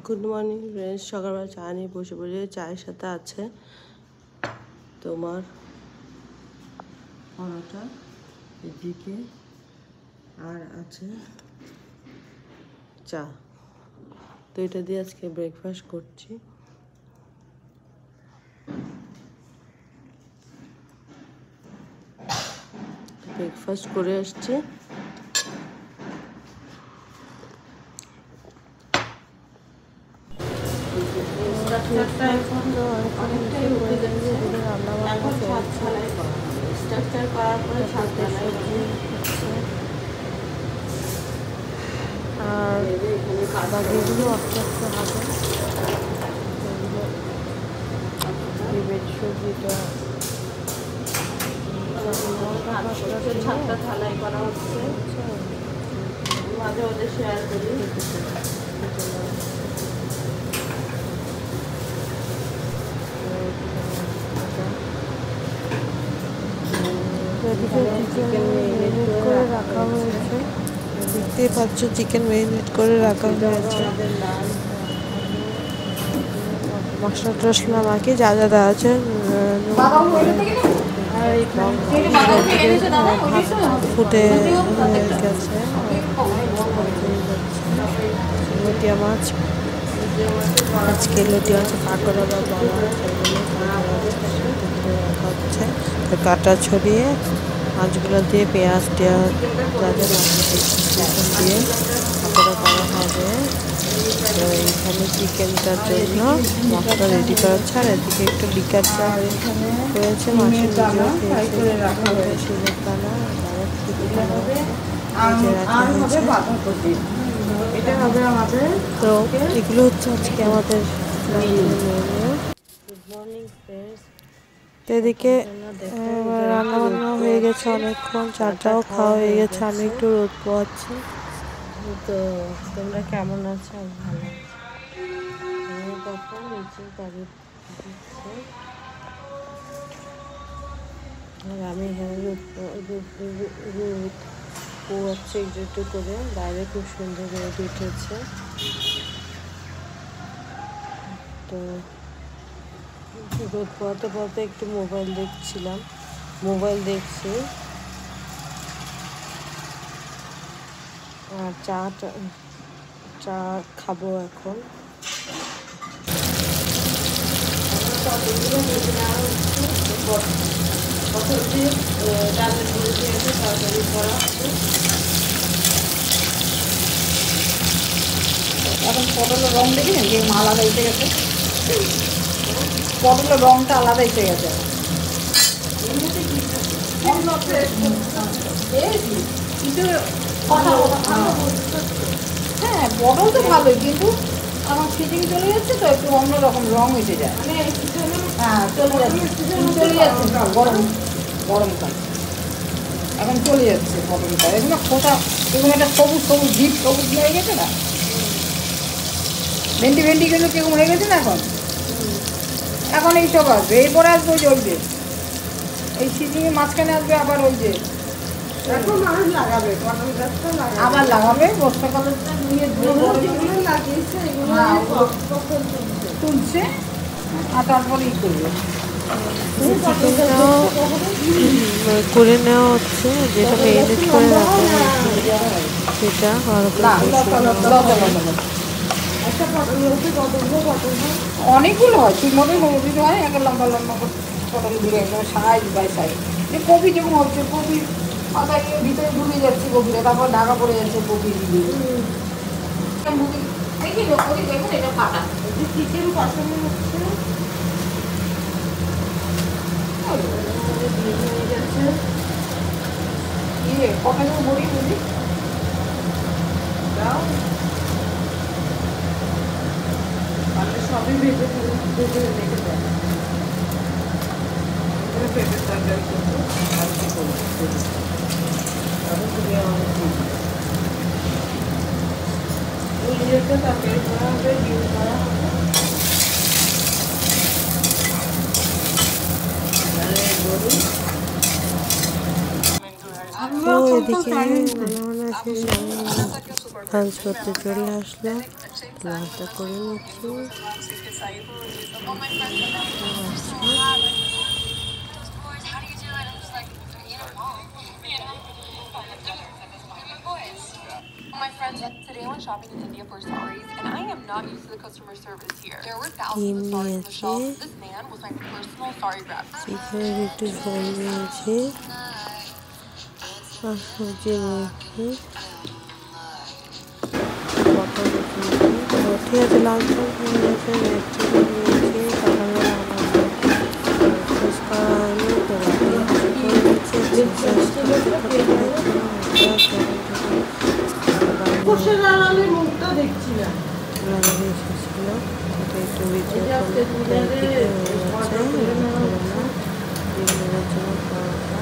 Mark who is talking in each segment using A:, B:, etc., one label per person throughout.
A: Good morning friends. সকালবেলা চা নিয়ে বসে বসে চায়ের সাথে আছে তোমার পরোটা, এদিকে আর আছে চা। তো এটা দিয়ে আজকে ব্রেকফাস্ট করছি। ব্রেকফাস্ট করে আসছি। আর বাকিগুলো আস্তে আস্তে হবে। সবজিটা ছাদটা ঢালাই করা হচ্ছে, মাঝে মাঝে শেয়ার করি। চিকেন ম্যারিনেট করে রাখা হয়েছে, দেখতেই পাচ্ছ। চিকেন ম্যারিনেট করে রাখা হয়েছে। মশলা টসলা মাখিয়ে যা যা দেওয়া আছে ফুটে গেছে। লটিয়া মাছ, আজকে লটিয়া মাছ কাঁকড়া বা বলা হচ্ছে। কাটা ছড়িয়ে মাছগুলো দিয়ে পেঁয়াজ টেয়াজ দিয়ে কাঁকড়া করা হবে। তো এইখানে চিকেনটার জন্য মশলা রেডি করা হচ্ছে। আর এদিকে একটু লিকার চা রয়েছে, মাছের করে রাখা হয়েছে। তো এগুলো হচ্ছে আজকে আমাদের গুড মর্নিং ফ্রেন্ডস। এদিকে রান্না বান্না হয়ে গেছে অনেকক্ষণ, চাটাও খাওয়া হয়ে গেছে। আমি একটু রোদ পোয়াচ্ছি। তো তোমরা কেমন আছো? ভালো আছি। কথা নিচে দাঁড়িয়ে দিচ্ছে আর আমি এখানে রোদ পোয়াচ্ছি একটু একটু করে। বাইরে খুব সুন্দর রোদ উঠেছে। তো রোদ পোয়াতে পোয়াতে একটু মোবাইল দেখছি। আর চা খাবো এখন।
B: এখন পটলের রং দেখি না, যে আলাদা এসে গেছে। পটলের রংটা আলাদা এসে গেছে। হ্যাঁ, পটল তো ভালোই, কিন্তু আমার সিজিন চলে যাচ্ছে তো একটু অন্যরকম রং এসে যায়। হ্যাঁ, চলে যাচ্ছে গরমকাল এখন চলে যাচ্ছে পটলটা। এগুলো খোসা, এগুলো একটা সবুজ সবুজ জিপ সবুজ হয়ে গেছে না। ভেন্ডি কিন্তু কেমন হয়ে গেছে না এখন এইসব আসবে। এরপরে আসবে ওই জ্বলবে, এই সিজিনে মাঝখানে আসবে আবার ওই যে আবার লাগাবে বর্ষাকালটা নিয়ে তুলছে আর তারপরে ই করবে।
A: চিকেনটাও করে নেওয়া হচ্ছে, যেটা ম্যারিনেট করে রাখা হয়েছে সেটা।
B: অনেকগুলো হয়, ঠিক মতোই হলুদ হয়, একটা লম্বা লম্বা পটল দিয়ে একদম সাইজ বাই সাইজ। যে কপি যেমন হচ্ছে, কপি পাতা ভিতরে ঢুকে যাচ্ছে কপিটা, তারপর ঢাকা পড়ে যাচ্ছে কপি দিয়ে। দেখি কপি দেখুন, এটা ফাটা চিকেন পছন্দ হচ্ছে। কটা বড়ি বুঝি দাও, সবই ভেজে রেখে দেয়। পেটের তরকারি করবো আর কি করবো, তরকারি করা হবে, ডিম করা হবে।
A: তো এদিকে মনে শেষে আমি লাঞ্চ করতে চলে আসলাম। লাঞ্চটা করে নিচ্ছি।
C: My friends, today I went shopping in India for saris, and I am not used to the customer service here. There were
A: ডিম
C: thousands of saris on the
A: নিয়েছি,
C: shelf. This man was my personal sari grab.
A: চিকেনের একটু ঝোল নিয়েছি আর সবজি নিয়েছি, পটল নিয়েছি। তো ঠিক আছে, লাঞ্চ নিয়েছি, রেড চিকেন নিয়েছি, সকালবেলা আমার ফুচকা হয়নি তো রাতে করে নিচ্ছি। এসেছিল একটু ভিডিও হয়ে যাচ্ছে। ডিমের জন্য পরোটা,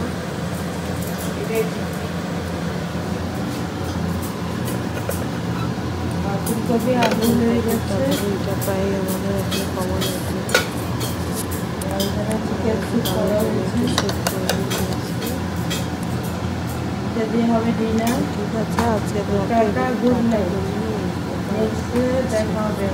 B: ফুলকপি আলু হয়ে যাচ্ছে,
A: তরকারিটা প্রায় আমাদের এখন কমন আছে।
B: চিকেন স্যুপ করা হয়েছে, এটা দিয়ে হবে ডিনার।
A: ঠিক আছে, আজকে
B: টাটা, গুড নাইট, নেক্সট দেখা হবে।